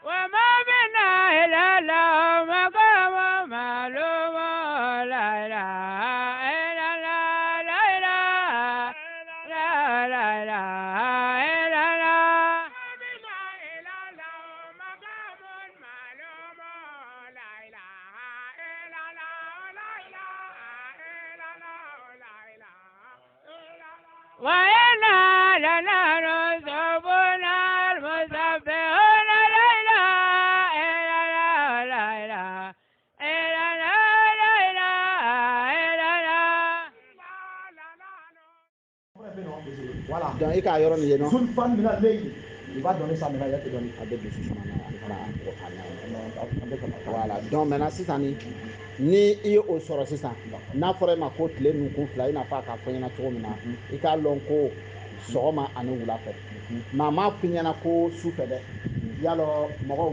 وما منا إلا له مقام معلوم لا إله إلا الله لا إله لا إله إلا الله منا إلا له مقام معلوم لا إله إلا الله لا إله إلا الله لا إله إلا الله وإنا لنحن سبنا المسبحون لا إله إلا الله لا إله إلا الله لا إله إلا الله Voilà. Donc, il y a une Zul fan mina leyi. Il va donner ça maintenant, il va te donner. Voilà. Donc, maintenant, c'est ça. Ni i ye o sɔrɔ sisan n'a fɔra e ma ko tile nunkun fila i n'a fɔ a k'a fɔ ɲɛna cogo min na i k'a lɔn ko sɔgɔma ani wula fɛ mɛ a m'a fɔ ɲɛna ko su fɛ dɛ yalɔ mɔgɔw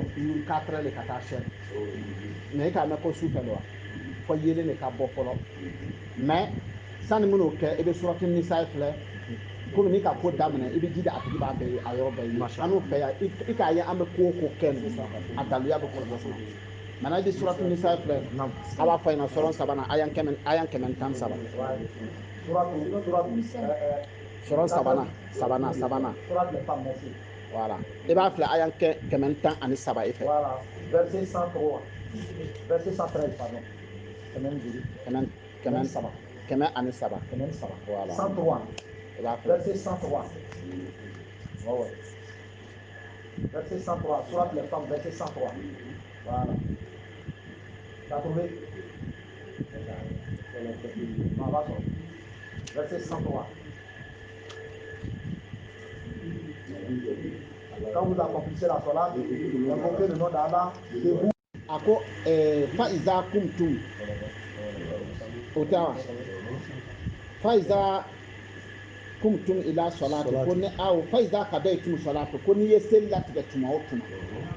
4 heures de ka taa sɛn mɛ i k'a mɛn ko su fɛ de wa fɔ yelen de ka bɔ fɔlɔ mɛ sanni min'o kɛ i bɛ surati nisa filɛ komi n'i ka ko daminɛ i bɛ jija a tigi b'a bɛɛ ye a yɔrɔ bɛɛ ye an n'o fɛ yan i k'a ye an bɛ ko o ko kɛ nin a daluya bɛ kɔlɔlɔ kɔnɔ mana di suratu nisa filɛ a b'a fɔ yen nɔ sɔrɔn sabanan a y'an kɛmɛ tan saba sɔrɔn sabanan voilà i b'a filɛ a y'an kɛmɛ tan ani saba i fɛ voilà verset 103 verset 113 pardon kɛmɛ ani saba voilà 103 i b'a filɛ verset 103 verset 103 surat les femmes verset 103 voilà. T'as trouvé? Non, va sur. Verset 103. Quand vous accomplissez la salat, invoquez le nom d'Allah debout. Ako faiza kumtum utawa faiza kumtum ila salati ko ni aw faiza kadaitum salati ko ni yesel latigɛ tuma o tuma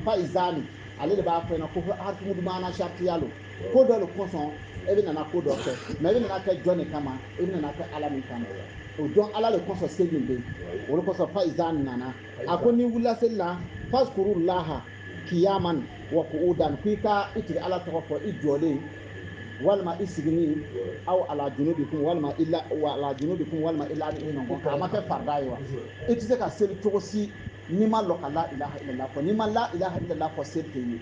faiza ni ale de b'a fɔ ɲɛna ko harfumu mana shartiyalo ko dɔ le kɔsɔn e bɛ nana ko dɔ kɛ mɛ e bɛ nana kɛ jɔn de kama e bɛ nana kɛ ala min kama o dɔn ala le kɔsɔn seli min bɛ yen o de kɔsɔn faiza nana a ko ni wulila seli la faskuru laha kiyaman wa qu'udan k'i ka i tigi ala tɔgɔ fɔ i jɔlen walima i sigini aw ala junubikum walima illa ni ɲɔgɔn a ma kɛ farida ye wa i tɛ se ka seli cogo si n'i ma lɔ ka la ilaha illallah fɔ n'i ma la ilaha illallah fɔ seli tɛ ye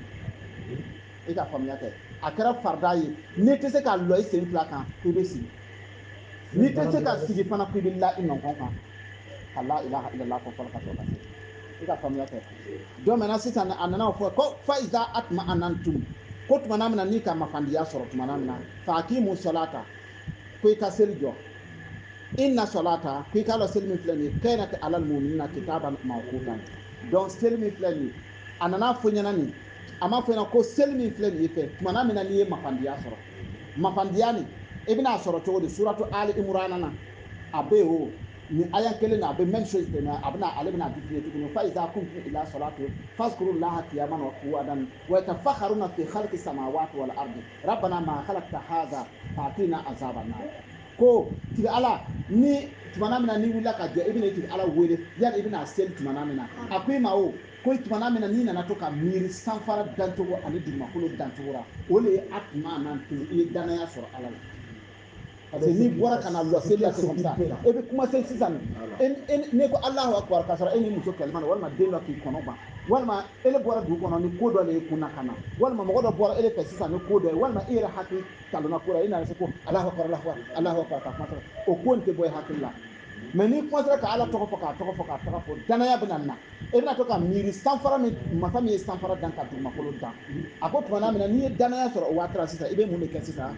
i ka faamuya kɛ a kɛra farida ye n'i tɛ se ka lɔ i sen fila kan i bɛ sigi n'i tɛ se ka sigi fana ko i bɛ la i ɲɔgɔn kan ka la ilaha illallah fɔ fɔlɔ ka sɔrɔ ka seli i ka faamuya kɛ donc maintenant sisan a nana fɔ ko fa iza atma anantum ko tuma na mina n'i ka mafandiya sɔrɔ tuma na mina fa aqimu salata ko i ka seli jɔ inna salata ko i k'a lɔ seli min filɛ nin ye kanat alal mu'minina kitaban mawqutan donc seli min filɛ nin ye a nana fɔ ɲɛna nin a m'a fɔ ɲɛna ko seli min filɛ nin ye fɛ tuma na mina n'i ye mafandiya sɔrɔ mafandiya nin i bɛna sɔrɔ cogo di suratu ali imran na a bɛ o ni aya kelen na a bɛ même chose tɛmɛ a bɛna ale bɛna définir tuguni fa iza kuntum ila salati fazkuru llaha qiyaman wa qu'udan wa yatafakharuna fi khalqi samawati wal ardi rabbana ma khalaqta hadha fa'tina azaban nar ko tigi ala ni tumana mina ni wulila ka jɔ i bɛna tigi ala wele yani i bɛna seli tumana mina a ko i ma o ko tumana mina n'i nana to ka miiri sanfara dancogo ani dugumakolo dancogo la o le ye a tuma nan tun i ye danaya sɔrɔ ala la parce que n'i bɔra ka na lɔ seli la c'est comme ça e bɛ commencer sisan ne ko alahu akbar k'a sɔrɔ e ni muso kɛlɛma na walima den dɔ k'i kɔnɔ ban walima e le bɔra dugu kɔnɔ ni ko dɔ le ye kunna ka na walima mɔgɔ dɔ bɔra e le fɛ sisan ni ko dɔ ye walima i yɛrɛ hakili talonna ko la i nana se ko alahu akbar ka kuma sɔrɔ o ko in tɛ bɔ i hakili la mɛ n'i commencera ka ala tɔgɔ fɔ k'a tɔgɔ fɔ k'a tɔgɔ fɔ danaya bɛ na e bɛna to ka miiri sanfara min masa min ye sanfara dan ka dugumakolo dan a ko tuma min na n'i ye danaya sɔrɔ o waati la sisan i bɛ mun de kɛ sisan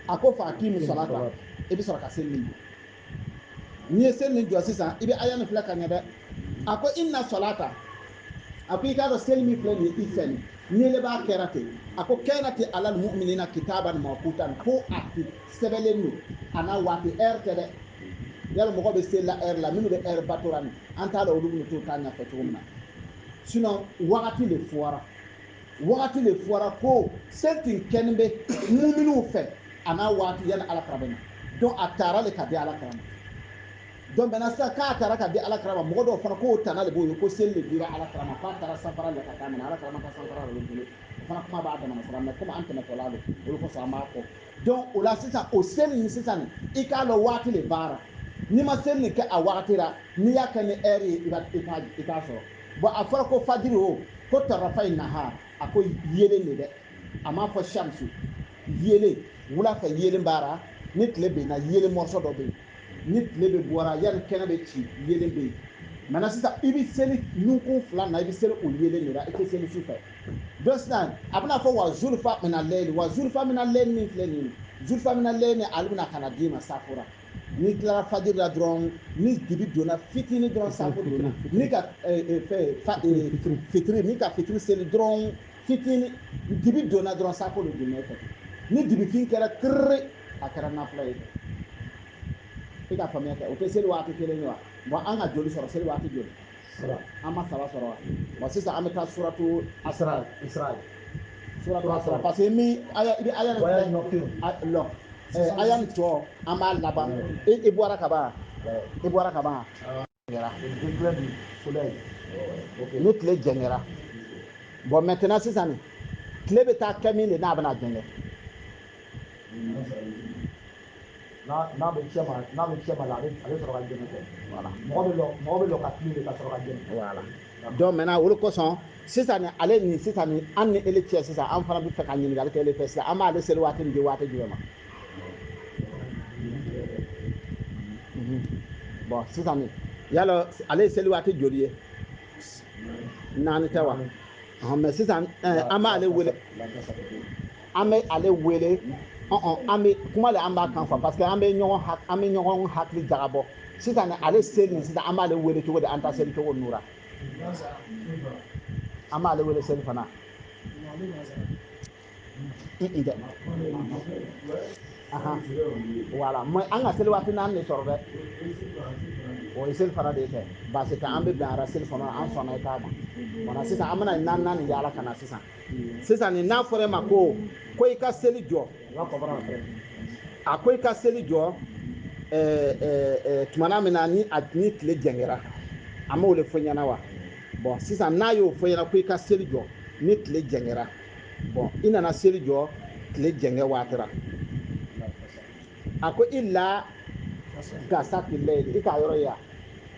a ko fa aqimu salata i bɛ sɔrɔ ka seli min jɔ n'i ye seli min jɔ sisan i bɛ aya nin filɛ ka ɲɛ dɛ a ko inna salata a ko i k'a dɔn seli min filɛ nin ye i fɛ nin n'i le b'a kɛra ten a ko kanat alal mu'minina kitaban mawqutan ko a sɛbɛnlen don a n'a waati heure tɛ dɛ yala mɔgɔ bɛ seli la heure la minnu bɛ heure batora nin an t'a dɔn olu bɛ t'o ta ɲɛfɔ cogo min na sinon wagati de fɔra ko seli tun kɛlen bɛ mu'miniw fɛ a n'a waati yani ala kara bɛ na donc a taara le ka di ala kara ma donc maintenant sisan k'a taara ka di Alakira ma mɔgɔ dɔw fana k'o tana de b'o ye ko seli de dira Alakira ma k'a taara sanfara la ka taa minɛ Alakira ma taa sanfara la olu bolo o fana kuma b'a damana sira mais comme an tɛmɛtɔla don olu kosɔn an b'a fɔ donc o la sisan o seli in sisan i k'a dɔn waati de baara n'i ma seli nin kɛ a wagati la n'i y'a kɛ ni heure ye i t'a sɔrɔ bon a fɔra ko fajiri o ko tarafa in nahar a ko yelen de dɛ a m'a fɔ shamsu yelen wula fɛ yelen baara ni tile benna yelen morceau dɔ bɛ yen ni tile bɛ bɔra yanni kɛnɛ bɛ ci yelen bɛ yen maintenant sisan i bɛ seli nunkun fila na i bɛ seli o yelen de la i tɛ seli su fɛ donc sisan a bɛna fɔ wa zulufa mina lɛyili wa zulufa mina lɛyili min filɛ nin ye zulufa mina lɛyili ale bɛna ka na d'i ma safora n'i tilara fajiri la dɔrɔn ni dibi donna fitinin dɔrɔn safo donna ni ka fitiri ni ka fitiri seli dɔrɔn fitinin dibi donna dɔrɔn safo de donna e fɛ ni dibifin kɛra kiriri a kɛra nafila ye i ka faamuya kɛ o tɛ seli waati kelen ye wa bon an ka joli sɔrɔ seli waati joli an ma saba sɔrɔ wa bon sisan an bɛ taa suratu Isra suratu Isra parce que min aya i bɛ aya lɔn aya nin tɔ an b'a laban i bɔra ka ban i bɔra ka ban ni tile jɛngɛra bon maintenant sisan nin tile bɛ taa kɛ min de n'a bɛna jɛngɛ n'a bɛ cɛ ma la a bɛ sɔrɔ ka jɛngɛ kɛ voilà mɔgɔ bɛ lɔ ka tile de ka sɔrɔ ka jɛngɛ voilà donc maintenant olu kosɔn sisan nin ale nin sisan nin an ni ele cɛ sisan an fana bɛ fɛ ka ɲininkali kɛ ele fɛ sisan an b'ale seli waati nin di waati jumɛn ma bon sisan nin yala ale ye seli waati joli ye naani tɛ wa mais sisan an b'ale wele an bɛ ale wele an bɛ kuma le an b'a kan fɔ parce que an bɛ ɲɔgɔn hakili jagabɔ sisan nin ale seli nin sisan an b'ale wele cogo di an ta seli cogo nura an b'ale wele seli fana dɛ voilà mais an ka seli waati naani de sɔrɔ dɛ o ye seli fana de ye kɛ baasi tɛ an bɛ bɛn ara seli fana an sɔnna i k'a ma voilà sisan an bɛna naani yaala ka na sisan nin n'a fɔra e ma ko i ka seli jɔ a ko i ka seli jɔ tumana min na ni tile jɛngɛra a m'o le fɔ ɲɛna wa bon sisan n'a y'o fɔ ɲɛna ko i ka seli jɔ ni tile jɛngɛra bon i nana seli jɔ tile jɛngɛ waati la a ko i la gasa tile i k'a yɔrɔ ye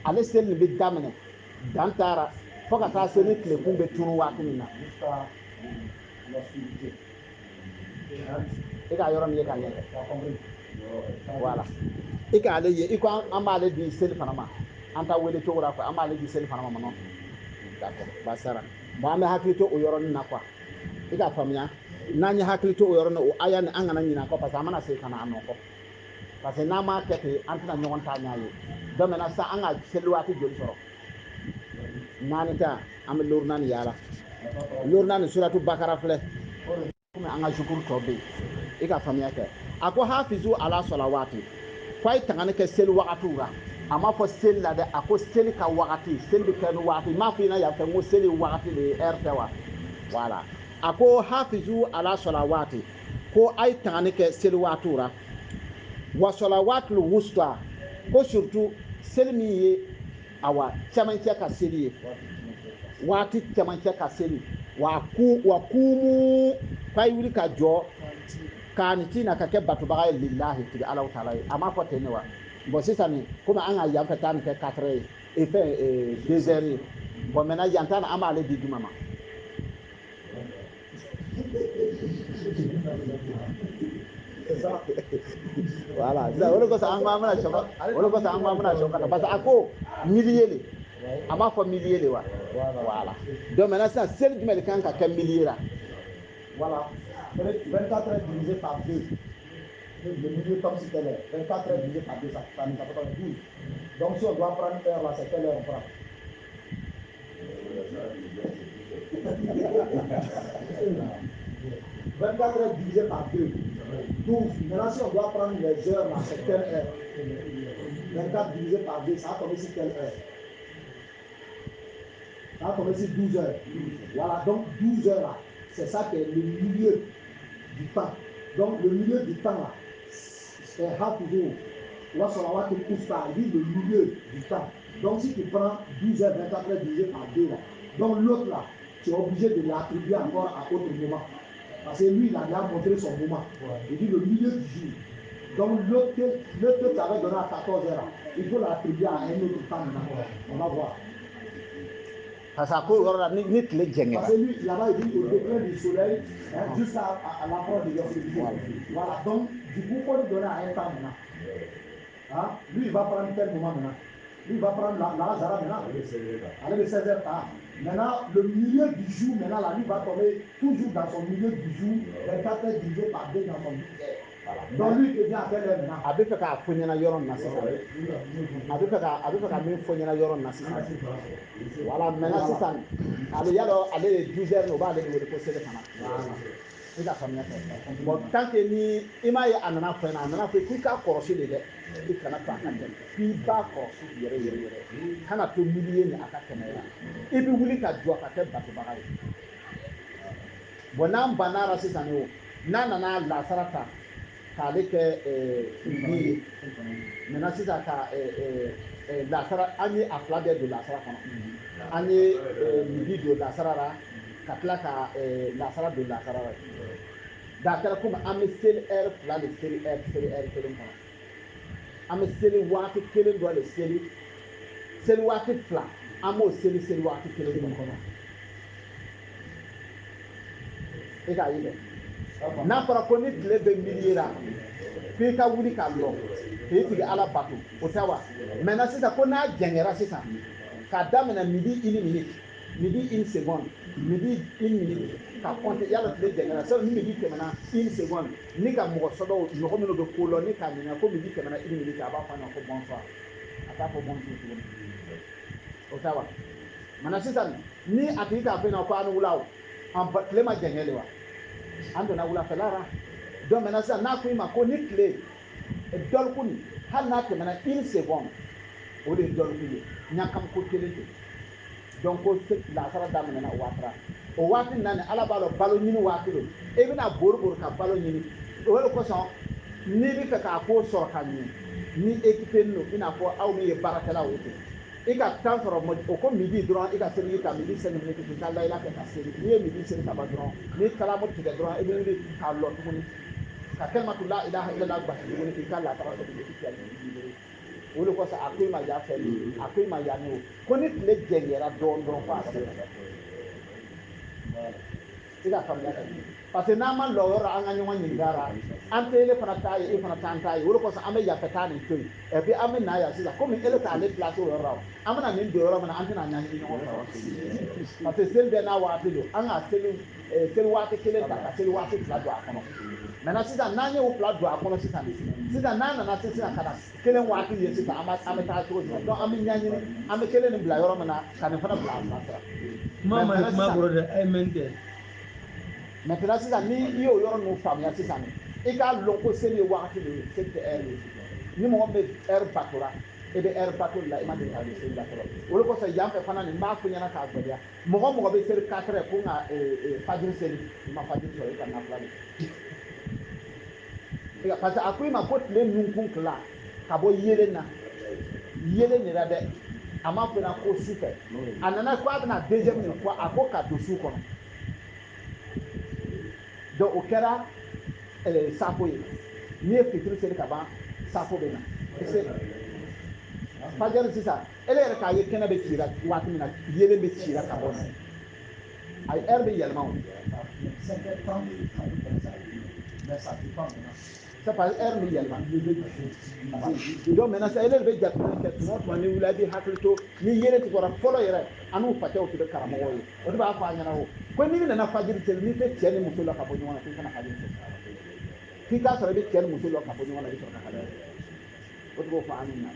ale seli nin bɛ daminɛ dan taara fo ka taa se ni tilekun bɛ tunu waati min na i k'a yɔrɔ nin ye ka ɲɛ voilà i k'ale ye i ko an b'ale di seli fana ma an ta wele cogo la quoi an b'ale di seli fana ma non d'accord basara bon an bɛ hakili to o yɔrɔnin na quoi i k'a faamuya n'an ye hakili to o yɔrɔnin na o aya nin an kana ɲinɛ kɔ parce que an mana segin ka na a nɔfɛ parce que n'an m'a kɛ ten an tɛna ɲɔgɔn ta ɲɛ ye donc maintenant sisan an ka seli waati joli sɔrɔ naani tɛ an bɛ lori naani yaala lori naani suratu bakara filɛ komi an ka zukuru tɔ bɛ yen i ka faamuya kɛ a ko hafizu ala sɔla waati ko a ye tangani kɛ seli wagatiw la a m'a fɔ seli la dɛ a ko seli ka wagati seli bɛ kɛ ni wagati m'a fɔ i ɲɛna yan fɛ n ko seli wagati de ye heure tɛ wa voilà a ko hafizu ala sɔla waati ko a ye tangani kɛ seli wagatiw la wa sɔla waati wusuta ko surtout seli min ye awa cɛmancɛ ka seli ye waati cɛmancɛ ka seli wa kumu k'a ye wuli ka jɔ k'a ni tina ka kɛ batubaga ye lillahi tigi alaw taala ye a m'a fɔ ten ne wa bon sisan nin komi an ka yan fɛ taa nin kɛ 4 ye et fɛn 2 heures ye bon maintenant yan ta an b'ale di juma ma voilà o de kosɔn an ko an bɛna sɔgɔ parce que a ko millier le a m'a fɔ millier le wa voilà donc maintenant sisan seli jumɛn de kan ka kɛ millier la voilà 24 heures divisé par 2 le milieu comme si c'était 24 heures divisé par 2 ça nous fait 12 donc si on doit prendre une heure là c'est quelle heure on prend 24 heures divisé par 2 12 maintenant si on doit prendre les heures là c'est quelle heure 24 divisé par 2 ça va tomber sur quelle heure ça va tomber sur 12 heures voilà donc 12 heures là c'est ça qui est le milieu du temps donc le milieu du temps là c'est Hafizu la salawat al-usta, il dit le milieu du temps. Donc si tu prends 12h, 24h divisé par 2 là, donc l'autre là, tu es obligé de l'attribuer encore à autre moment. Parce que lui, il a déjà montré son moment. Il dit le milieu du jour. Donc l'autre que tu avais donné à 14h, il faut l'attribuer à un autre temps maintenant. On va voir. Parce que lui, là-bas, il dit au déclin du soleil, hein, jusqu'à l'approche de Yom. Voilà, donc du coup, il faut lui donner à un temps maintenant. Hein? Lui, il va prendre quel moment maintenant? Lui, il va prendre la Hazara maintenant. Allez, le 16h tard. Maintenant, le milieu du jour, maintenant, la nuit va tomber toujours dans son milieu du jour, 24h divisé par 2 dans son 8h. Donc lui, il vient à quelle heure maintenant? A bɛ fɛ k'a fɔ ɲɛna yɔrɔ in na sisan a bɛ fɛ ka min fɔ ɲɛna yɔrɔ in na sisan voilà maintenant sisan ale y'a dɔn ale ye 12h o b'ale de wele ko seli fana i ka faamuya kɛ bon tant que ni i m'a ye a nana fɔ ɲɛna a nana fɔ k'i k'a kɔlɔsi de dɛ i kana to a ka tɛmɛ k'i b'a kɔlɔsi yɛrɛ yɛrɛ yɛrɛ kana to mili ye ni a ka tɛmɛ la i bɛ wuli ka jɔ ka kɛ batobaga ye bon n'an banna la sisan o n'a nana lasara ta k'ale kɛ midi ye maintenant sisan ka lasara an ye a fila bɛɛ don lasara kɔnɔ an ye midi don lasara la ka tila ka lasara don lasara la da kɛra komi an bɛ seli ɛri fila de seli ɛri kelen kɔnɔ an bɛ seli waati kelen dɔ de seli waati fila an b'o seli waati kelen de kɔnɔ i k'a ye dɛ n'a fɔra ko ni tile bɛ mili la f'i ka wuli k'a lɔ k'i sigi ala bato o tɛ wa maintenant sisan ko n'a jɛngɛra sisan k'a daminɛ midi une minute midi une seconde midi une minute ka compter yala tile jɛngɛra sani ni midi tɛmɛna une seconde ni ka mɔgɔ sɔdɔw mɔgɔ minnu bɛ ko lɔ ni k'a ɲininka ko midi tɛmɛna une minute a b'a fɔ a ɲɛna ko bonsoir a t'a fɔ bonjour tuguni o tɛ wa maintenant sisan ni a tigi k'a fɔ ɲɛna ko a ni wula o tile ma jɛngɛ de wa an donna wulafɛla la donc maintenant sisan n'a ko i ma ko ni tile dɔliku nin hali n'a tɛmɛna une seconde o de ye dɔliku ye ɲakam ko kelen tɛ donc ko lasara daminɛna o waati la o waati na ni ala b'a dɔn balo ɲini waati don e bɛna bori ka balo ɲini o de kosɔn n'i bɛ fɛ k'a ko sɔrɔ ka ɲɛ ni équipé don i n'a fɔ aw min ye baarakɛlaw ye ten i ka temps sɔrɔ o ko midi dɔrɔn i ka seli ka midi 5 minutes k'i ka layila kɛ ka seli n'i ye midi seli ka ban dɔrɔn n'i kalamu tigɛ dɔrɔn i bɛ wuli k'a lɔ tuguni ka kalimatu la ilaha illallah basi tuguni k'i ka latara sɔrɔ i tɛ o de kosɔn a ko i ma yan fɛ a ko i ma yan n'o ko ni tile jɛngɛra dɔɔnin dɔrɔn ko a sera i ka faamuya kɛ parce que n'an ma lɔ yɔrɔ an ka ɲɔgɔn ɲininka la an tɛ ele fana t'a ye e fana t'an t'a ye o de kosɔn an bɛ yafa taa nin to yen et puis an bɛ na yan sisan komi ele t'ale place o yɔrɔ la an bɛna nin don yɔrɔ min na an tɛna ɲagami ɲɔgɔn fɛ parce que seli bɛɛ n'a waati don an ka seli waati kelen ta ka seli waati fila don a kɔnɔ maintenant sisan n'an y'o fila don a kɔnɔ sisan n'a nana sisan ka na kelen waati ye sisan an bɛ taa cogo jumɛn donc an bɛ ɲaɲini an bɛ kelen nin bila yɔrɔ min na ka nin fana bila a fila sira. kuma bɔra dɛ a ye mɛn tɛ. maintenant sisan ni i y'o yɔrɔ ninnu faamuya sisan i k'a lɔn ko seli ye wagati de ye seli tɛ heure ye ni mɔgɔ min bɛ heure batora i bɛ heure bato la i ma deli k'a don seli la fɔlɔ o de kosɔn yan fɛ fana nin b'a fɔ ɲɛna k'a gɛlɛya mɔgɔ bɛ seli 4 heures ko nka fajiri seli i ma fajiri sɔrɔ i ka nafila de kɛ parce que a ko i ma ko tile nunkun tila ka bɔ yelen na yelen de la dɛ a ma fɔ i na ko su fɛ a nana ko a bɛna deuxième nin fɔ a ko ka don su kɔnɔ donc o kɛra safo ye n'i ye fitiri seli ka ban safo bɛ na fajiri sisan ele yɛrɛ k'a ye kɛnɛ bɛ cira waati min na yelen bɛ cira ka bɔ yen a heure bɛ yɛlɛma o c'est parce que heure bɛ yɛlɛma donc maintenant sisan ele de bɛ jateminɛ kɛ tuma o tuma ni wuli a bɛ hakili to ni yelen tigɛra fɔlɔ yɛrɛ an n'u facɛw tun bɛ karamɔgɔw ye o de b'a fɔ a ɲɛna o ko n'i nana fajiri seli n'i tɛ cɛ ni muso la ka bɔ ɲɔgɔn na k'i kana fajiri seli k'i k'a sɔrɔ i bɛ cɛ ni muso la ka bɔ ɲɔgɔn na i bɛ sɔrɔ ka fajiri seli o de b'o fɔ an ɲɛna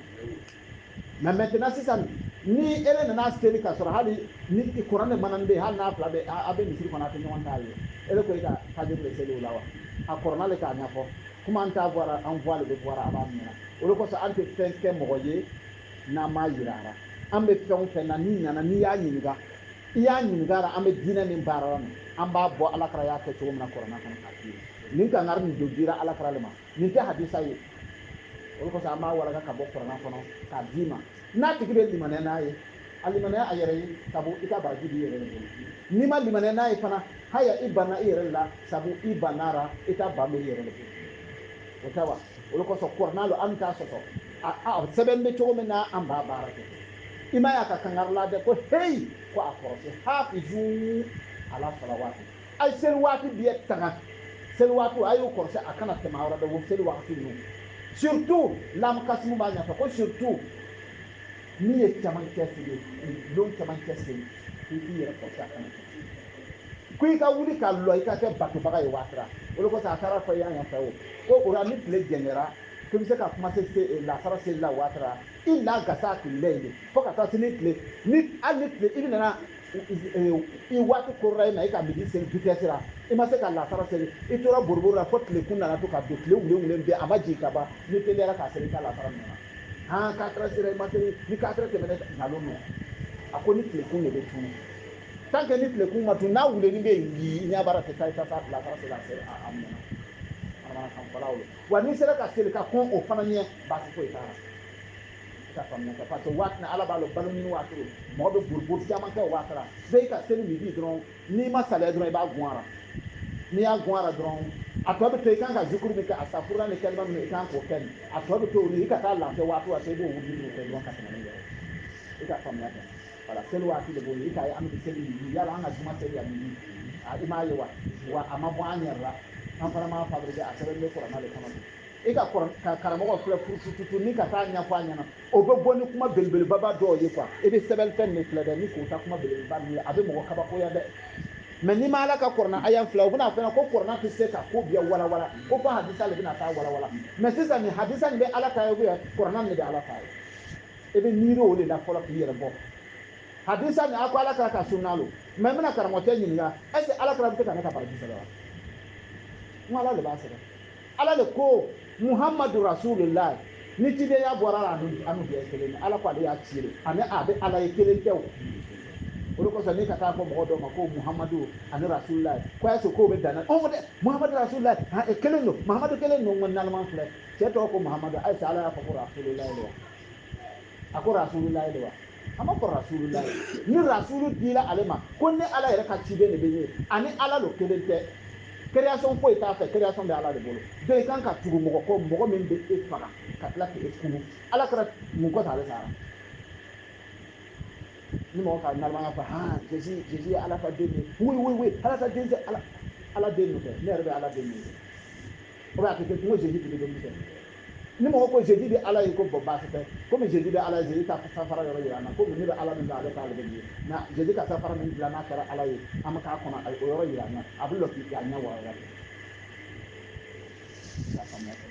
mais maintenant sisan ni ele nana seli ka sɔrɔ hali ni kuran de mana bɛ yen hali n'a fila bɛ a bɛ misiri kɔnɔ a tɛ ɲɔgɔn t'a ye ele ko i ka fajiri de seli o la wa a kɔrɔna le k'a ɲɛfɔ kuma an t'a bɔra an voile bɛ bɔra a b'a ɲɛna o de kosɔn an tɛ fɛn kɛ mɔgɔ ye n'an m'a yira a la an bɛ fɛn o fɛn na n'i nana n'i y'a ɲininka i y'a ɲininka la an bɛ diinɛ min baara la an b'a bɔ alakira y'a kɛ cogo min na kɔrɔna kɔnɔ k'a f'i ye nin kangari nin don dira alakira le ma nin tɛ hadisa ye olu ko sa ma wala ka bo Qur'an kono ka dima na tigi be limane na ye alimane a yɛrɛ sabu i ka baraji di yɛrɛ bolo ni ma limane na ye fana haya i banna i yɛrɛ la sabu i bannara i ta ban bɛ yɛrɛ bolo o tɛ wa olu kosɔn Qur'an lo an t'a sɔsɔ a sɛbɛn bɛ cogo min na an b'a baara kɛ i ma y'a ka kangari la dɛ ko hey ko a kɔrɔsi hafizu ala salawati a ye seli waati bɛɛ tanga seli waati a y'o kɔrɔsi a kana tɛmɛ a yɔrɔ bɛɛ o seli waati ninnu surtout lam kasimu b'a ɲɛfɔ ko surtout min ye caman kɛ seli don caman kɛ seli k'i k'i yɛrɛ kɔrɔsi a kana tɛmɛ ko i ka wuli ka lɔ i ka kɛ batobaga ye waatira o de kosɔn a taara fɔ i y'a ɲɛfɔ o ko o la ni tile jɛngɛra k'i bɛ se ka kuma se lasara seli la waatira i la gasa k'i lɛyi fo ka taa se ni tile ni hali ni tile i bɛ nana i waati korora i ma i ka midi seli vitesse la i ma se ka lasara seli i tora boroboro la fo tile kun nana to ka don tile wulen bɛɛ a ma jigin ka ban ni teliyara k'a seli i ka lasara minɛ han 4 heures sera i ma seli ni 4 heures tɛmɛna nkalon minɛ a ko ni tile kun de bɛ tunu tant que ni tile kun ma tunu n'a wulenin bɛ yen i ɲɛ b'a la tɛ taa i ta sa lasara seli a minɛ wa n'i sera ka seli ka kɔn o fana ɲɛ baasi foyi t'a la i ka faamuya kɛ parce que waati ala b'a dɔn balo ɲini waati mɔgɔ bɛ boli caman kɛ o waati la bɛɛ i ka seli midi dɔrɔn n'i ma saliya dɔrɔn i b'a gun ara n'i y'a gun ara dɔrɔn a tɔ bɛ to i kan ka zikuru min kɛ a safurula ni kalima min i kan k'o kɛ nin a tɔ bɛ to olu i ka taa lafiya waati waati i b'o wuli kɛ dɔrɔn ka tɛmɛ ni yɛrɛ i ka faamuya kɛ voilà seli waati de b'o ye i ka ye an bɛ seli midi yala an ka juma seli ya midi i m'a ye wa a ma bɔ an yɛrɛ la an fana m'a fabriqué a sɛbɛn bɛ Qur'an de kɔnɔ i ka karamɔgɔ filɛ furututu ni ka taa ɲɛfɔ a ɲɛna o bɛ bɔ ni kuma belebelebaba dɔw ye quoi i bɛ sɛbɛn fɛn de filɛ dɛ ni k'o ta kuma belebeleba ninnu ye a bɛ mɔgɔ kabakoya dɛ mais ni ma ala ka Qur'an aya filɛ o bɛna fɛn ko Qur'an tɛ se ka ko bɛɛ walawala ko fɔ hadisa de bɛna taa walawala mais sisan nin hadisa nin bɛ ala ta ye Qur'an de bɛ ala ta ye i bɛ miiri o de la fɔlɔ k'i yɛrɛ bɔ hadisa nin a ko ala ka sunna lo mais n bɛna karamɔgɔcɛ ɲininka est ce que ala bɛ se ka ne ka baraji sɛbɛn wa n ko ala de b'a sɛbɛn ala de ko muhammadu rasulullah ni cidenya bɔra la anu bɛɛ kelen ala ko ale y'a ci de ani a bɛ ala ye kelen tɛ o de kosɔn ni ka taa fɔ mɔgɔ dɔw ma ko muhammadu ani rasulullah ko est ce que k'o bɛ danna ɔ dɛ muhammadu rasulullah kelen don muhammadu kelen don n ko nalama filɛ cɛ tɔgɔ ko muhammadu ayisa ala y'a fɔ ko rasulullah de wa a ko rasulullah de wa a ma fɔ rasulullah ni rasulu dila ale ma ko ni ala yɛrɛ ka ciden de bɛ ye ani ala lo kelen tɛ création foyi t'a fɛ création bɛ ala de bolo donc i kan ka tugu mɔgɔ kɔ mɔgɔ min bɛ e faga ka tila k'e kunu ala kɛra mun kɔfɛ ale sara ni mɔgɔ ka nalimaya fɔ han Jésus ye ala ka den ye oui ala ka den tɛ ala den tɛ ne yɛrɛ bɛ ala den ye o b'a kɛ n ko Jésus de bɛ den tɛ ni mɔgɔ ko Jésus bɛ ala ye ko bɔn baasi tɛ komi Jésus bɛ ala ye Jésus ta safara yɔrɔ yira an na komi ne bɛ ala min dɔn ale t'ale bɛ ye nka Jésus ka safara min dilan n'a kɛra ala ye an bɛ k'a kɔnɔ o yɔrɔ yira an na a bɛ lɔ k'i a ɲɛ wɔɔrɔ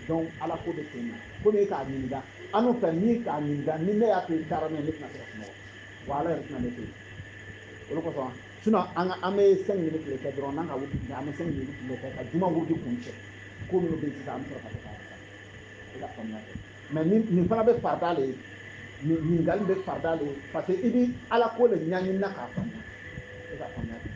donc ala ko de ten ko ne k'a ɲininka an n'u fɛ ni k'a ɲininka ni ne y'a to i taara ne tɛna se ka sunɔgɔ wa ala yɛrɛ tɛna ne to yen olu kosɔn sinon an bɛ 5 minutes de kɛ dɔrɔn n'an ka wuti an bɛ 5 minutes de kɛ ka juma wuti kun cɛ ko minnu bɛ yen sisan an bɛ sɔrɔ ka kɛ k'a i ka faamuya kɛ mais nin fana bɛ farida le ye ɲininkali bɛ farida le ye parce que i bɛ ala ko de ɲɛɲini na k'a faamuya i ka faamuya kɛ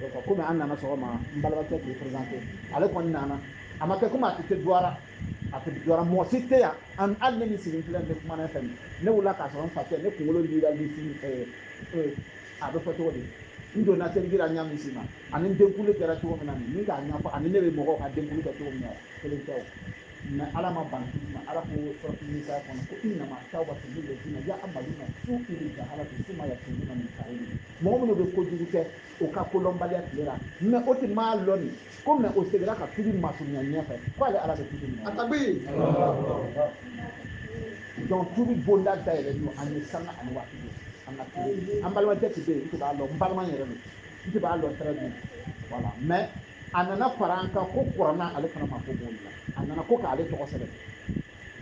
donc komi an nana sɔgɔma n balimakɛ k'i présenté ale kɔni nana a ma kɛ komi a tɛ se dɔwara mɔgɔ si tɛ yan hali ne min sigi filɛ ne kuma ne fɛ ne wulila k'a sɔrɔ n fa tɛ ne kunkolo lira lisi a bɛ fɔ cogo di n donna seliji la n y'a misi ma ani n denkuli kɛra cogo min na ni k'a ɲɛfɔ ani ne bɛ mɔgɔw ka denkuli kɛ cogo min na kelen tɛ o mais ala ma ban ma ala ko sɔrɔti nisa kɔnɔ ko i nama tawbatu lillazina ya'maluna su'i bi jahalati summa yatubuna min qarib mɔgɔ minnu bɛ kojugu kɛ o ka kolɔnbaliya tile la mais o tɛ maa lɔ nin ko mais o seginna ka tubi masurunya ɲɛfɛ ko ale ala bɛ tubi minɛ donc tubi bonda dayɛlɛ don an ye sanga ani waati don an ka tubi an balimakɛ tɛ bɛ yen n tɛ b'a lɔ n balima yɛrɛ don n tɛ b'a lɔ très bien voilà mais a nana fara an kan ko kuranna ale fana ma ko b'o la a nana ko k'ale tɔgɔ sɛbɛn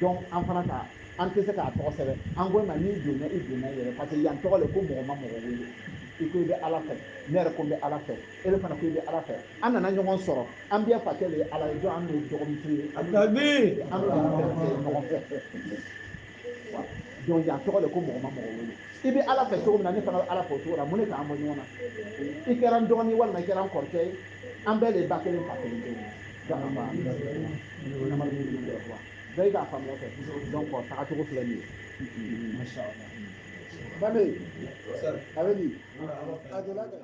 donc an fana ka an tɛ se k'a tɔgɔ sɛbɛn an ko ma n'i donna i donna i yɛrɛ parce que yan tɔgɔ le ko mɔgɔ ma mɔgɔ wele i ko i bɛ ala fɛ ne yɛrɛ ko n bɛ ala fɛ e bɛ fana ko i bɛ ala fɛ an nana ɲɔgɔn sɔrɔ an bɛɛ fa kɛ de ye ala ye donc an n'o dɔgɔmuso ye an n'o ɲɔgɔn fɛ donc yan tɔgɔ le ko mɔgɔ ma mɔgɔ wele i bɛ ala fɛ cogo min na ne fana bɛ ala fɛ o cogo la mun de k'an bɔ ɲɔgɔn na i kɛra n dɔgɔnin walima i kɛra n kɔrɔkɛ ye an bɛɛ de ba kelen fa kelen kelen bɛɛ ka faamuya kɛ donc taga cogo filɛ nin ye Bame, a bɛ di a donna kɛ